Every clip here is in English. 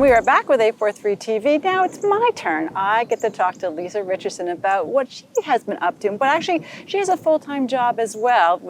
we are back with 843 TV. Now it's my turn. I get to talk to Lisa Richardson about what she has been up to. But actually, she has a full-time job as well,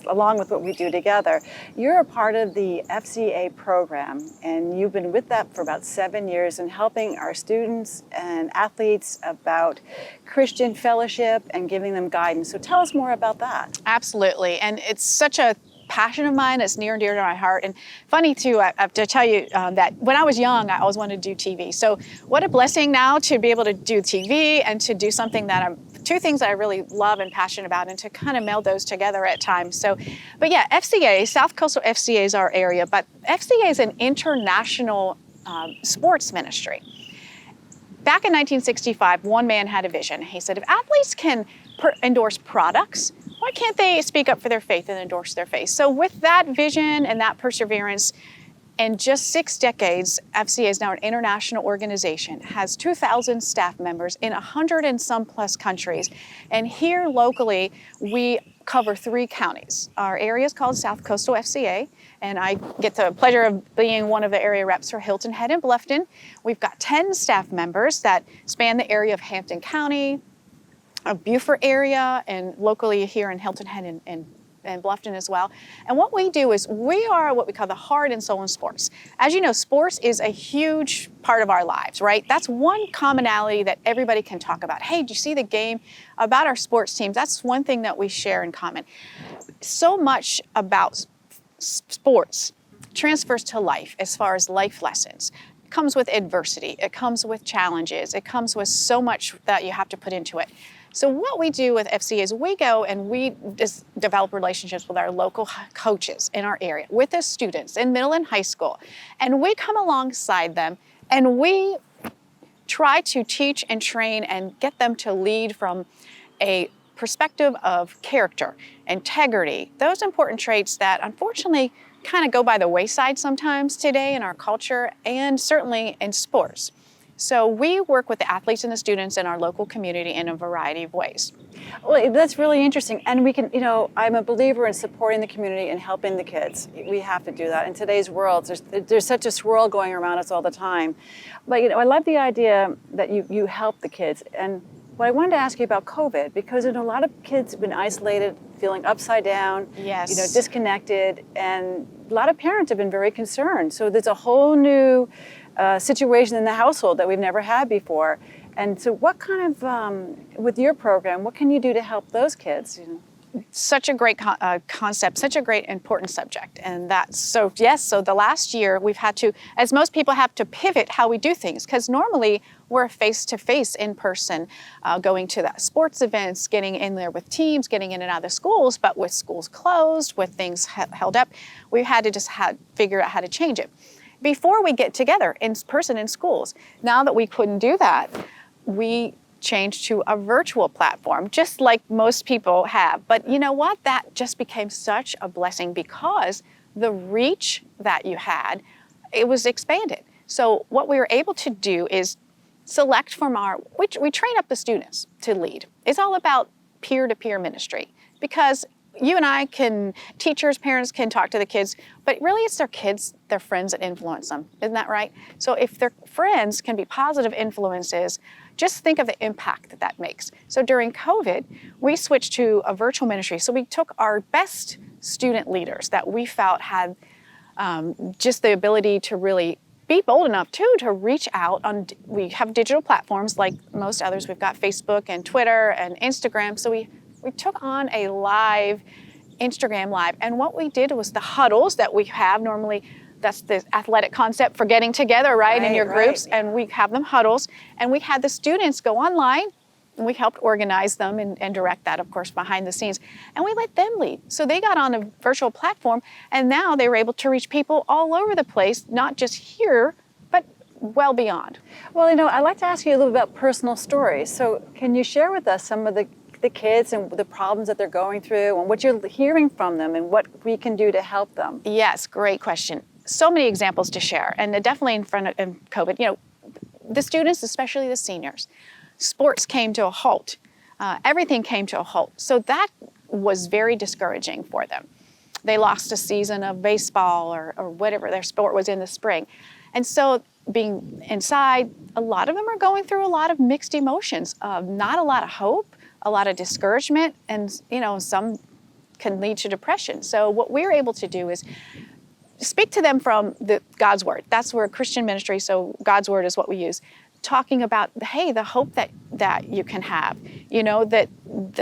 along with what we do together. You're a part of the FCA program, and you've been with that for about 7 years and helping our students and athletes about Christian fellowship and giving them guidance. So tell us more about that. Absolutely, and it's such a passion of mine. It's near and dear to my heart. And funny too, I have to tell you that when I was young, I always wanted to do TV. So what a blessing now to be able to do TV and to do something that two things that I really love and passionate about, and to kind of meld those together at times. So, but yeah, FCA, South Coastal FCA is our area, but FCA is an international sports ministry. Back in 1965, one man had a vision. He said, if athletes can endorse products, why can't they speak up for their faith and endorse their faith? So with that vision and that perseverance, in just 6 decades, FCA is now an international organization, has 2,000 staff members in 100 and some plus countries. And here locally, we cover 3 counties. Our area is called South Coastal FCA, and I get the pleasure of being one of the area reps for Hilton, Head, and Bluffton. We've got 10 staff members that span the area of Hampton County, a Beaufort area, and locally here in Hilton Head and Bluffton as well. And what we do is we are what we call the heart and soul in sports. As you know, sports is a huge part of our lives, right? That's one commonality that everybody can talk about. Hey, did you see the game about our sports teams? That's one thing that we share in common. So much about sports transfers to life as far as life lessons. It comes with adversity. It comes with challenges. It comes with so much that you have to put into it. So what we do with FCA is we go and we just develop relationships with our local coaches in our area, with the students in middle and high school. And we come alongside them and we try to teach and train and get them to lead from a perspective of character, integrity, those important traits that unfortunately kind of go by the wayside sometimes today in our culture and certainly in sports. So we work with the athletes and the students in our local community in a variety of ways. Well, that's really interesting. And we can, I'm a believer in supporting the community and helping the kids. We have to do that. In today's world, there's such a swirl going around us all the time. But, I love the idea that you help the kids. And what I wanted to ask you about COVID, because a lot of kids have been isolated, feeling upside down, yes, disconnected, and a lot of parents have been very concerned. So there's a whole new situation in the household that we've never had before. And so what kind of, with your program, what can you do to help those kids? Such a great concept, such a great important subject. And that's, so yes, so the last year we've had to, as most people have to pivot how we do things, because normally we're face-to-face in person, going to the sports events, getting in there with teams, getting in and out of the schools, but with schools closed, with things held up, we had to just figure out how to change it. Before we get together in person in schools, now that we couldn't do that, we changed to a virtual platform, just like most people have. But you know what? That just became such a blessing because the reach that you had, it was expanded. So what we were able to do is select from we train up the students to lead. It's all about peer-to-peer ministry because you and I teachers, parents can talk to the kids, but really it's their kids, their friends that influence them. Isn't that right? So if their friends can be positive influences, just think of the impact that makes. So during COVID, we switched to a virtual ministry. So we took our best student leaders that we felt had just the ability to really be bold enough too to reach out on. We have digital platforms like most others. We've got Facebook and Twitter and Instagram. So we took on a live Instagram Live, and what we did was the huddles that we have normally. That's the athletic concept for getting together, right, in your groups, and we have them huddles, and we had the students go online, and we helped organize them and direct that, of course, behind the scenes, and we let them lead. So they got on a virtual platform, and now they were able to reach people all over the place, not just here, but well beyond. Well, I'd like to ask you a little about personal stories. So can you share with us some of the kids and the problems that they're going through and what you're hearing from them and what we can do to help them? Yes, great question. So many examples to share, and definitely in front of COVID, the students, especially the seniors, sports came to a halt. Everything came to a halt. So that was very discouraging for them. They lost a season of baseball or whatever their sport was in the spring. And so being inside, a lot of them are going through a lot of mixed emotions, not a lot of hope, a lot of discouragement, and some can lead to depression. So what we're able to do is speak to them from God's Word. That's where Christian ministry, so God's Word is what we use. Talking about, hey, the hope that you can have, that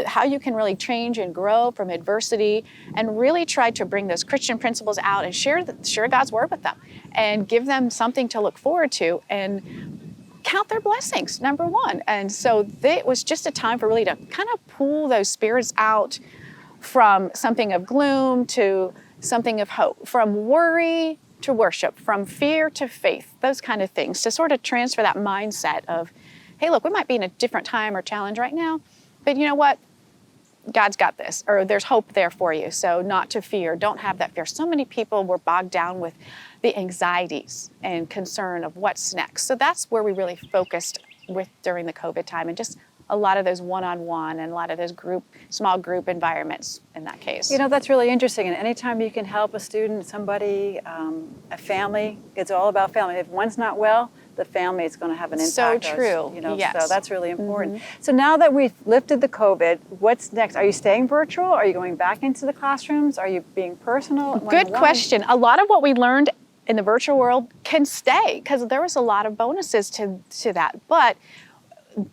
how you can really change and grow from adversity, and really try to bring those Christian principles out and share God's Word with them and give them something to look forward to and count their blessings, number one. And so it was just a time for really to kind of pull those spirits out from something of gloom to something of hope, from worry to worship, from fear to faith, those kind of things, to sort of transfer that mindset of, hey, look, we might be in a different time or challenge right now, but you know what? God's got this, or there's hope there for you. So not to fear, don't have that fear. So many people were bogged down with the anxieties and concern of what's next. So that's where we really focused with during the COVID time, and just a lot of those one-on-one and a lot of those small group environments in that case. That's really interesting. And anytime you can help a student, somebody, a family, it's all about family. If one's not well, the family is going to have an impact. So true. Yes. So that's really important. So now that we've lifted the COVID, what's next? Are you staying virtual? Are you going back into the classrooms? Are you being personal? Good question. A lot of what we learned in the virtual world can stay, because there was a lot of bonuses to that. But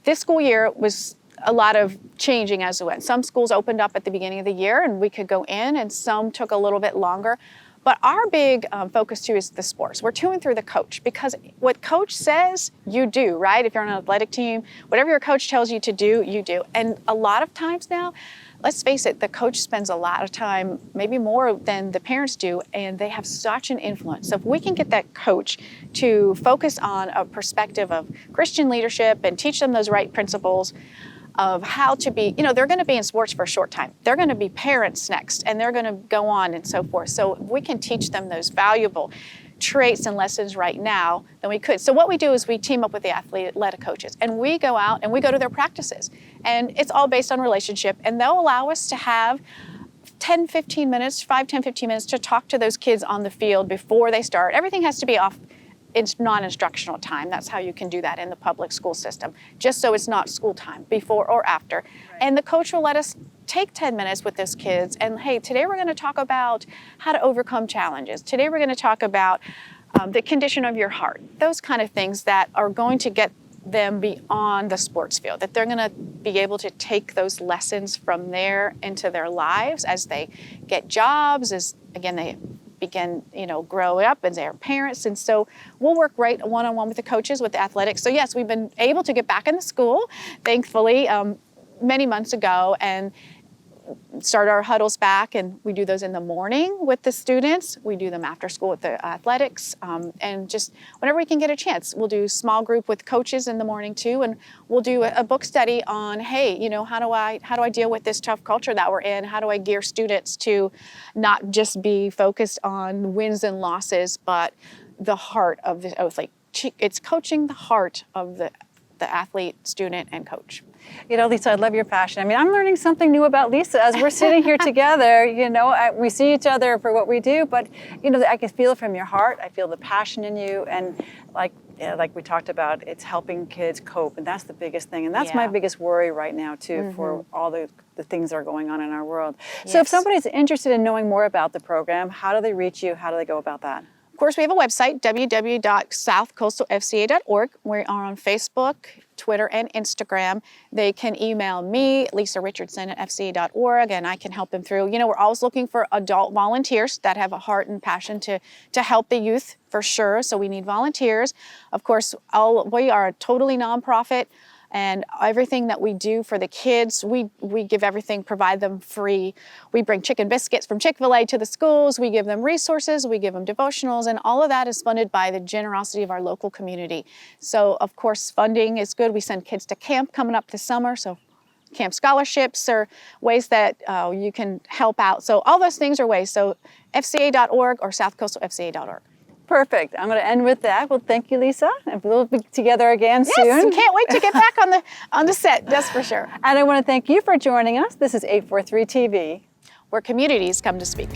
this school year was a lot of changing as it went. Some schools opened up at the beginning of the year and we could go in, and some took a little bit longer. But our big focus too is the sports. We're to and through the coach, because what coach says, you do, right? If you're on an athletic team, whatever your coach tells you to do, you do. And a lot of times now, let's face it, the coach spends a lot of time, maybe more than the parents do, and they have such an influence. So if we can get that coach to focus on a perspective of Christian leadership and teach them those right principles of how to be, they're going to be in sports for a short time. They're going to be parents next, and they're going to go on and so forth. So if we can teach them those valuable traits and lessons right now, then we could. So what we do is we team up with the athletic coaches, and we go out and we go to their practices. And it's all based on relationship, and they'll allow us to have 10, 15 minutes to talk to those kids on the field before they start. Everything has to be off. It's non-instructional time. That's how you can do that in the public school system, just so it's not school time, before or after. Right. And the coach will let us take 10 minutes with those kids, and hey, today we're going to talk about how to overcome challenges. Today we're going to talk about the condition of your heart, those kind of things that are going to get them beyond the sports field, that they're going to be able to take those lessons from there into their lives as they get jobs, as again they begin, grow up as their parents. And so we'll work right one-on-one with the coaches, with the athletics. So yes, we've been able to get back into school, thankfully, many months ago, and start our huddles back, and we do those in the morning with the students. We do them after school with the athletics, and just whenever we can get a chance. We'll do small group with coaches in the morning too, and we'll do a book study on, hey, how do I deal with this tough culture that we're in? How do I gear students to not just be focused on wins and losses, but the heart of the athlete? It's coaching the heart of the athlete, student, and coach. Lisa, I love your passion. I'm learning something new about Lisa as we're sitting here together. We see each other for what we do, but I can feel it from your heart. I feel the passion in you, and like we talked about, it's helping kids cope, and that's the biggest thing. And that's my biggest worry right now too, for all the things that are going on in our world. Yes. So if somebody's interested in knowing more about the program, how do they reach you? How do they go about that? Of course, we have a website, www.southcoastalfca.org. We are on Facebook, Twitter, and Instagram. They can email me, LisaRichardson@fca.org, and I can help them through. We're always looking for adult volunteers that have a heart and passion to help the youth, for sure. So we need volunteers. Of course, we are a totally nonprofit, and everything that we do for the kids, we give everything, provide them free. We bring chicken biscuits from Chick-fil-A to the schools. We give them resources. We give them devotionals. And all of that is funded by the generosity of our local community. So, of course, funding is good. We send kids to camp coming up this summer. So camp scholarships are ways that you can help out. So all those things are ways. So fca.org or southcoastalfca.org. Perfect. I'm going to end with that. Well, thank you, Lisa. And we'll be together again soon. Yes, can't wait to get back on the set, that's for sure. And I want to thank you for joining us. This is 843 TV, where communities come to speak.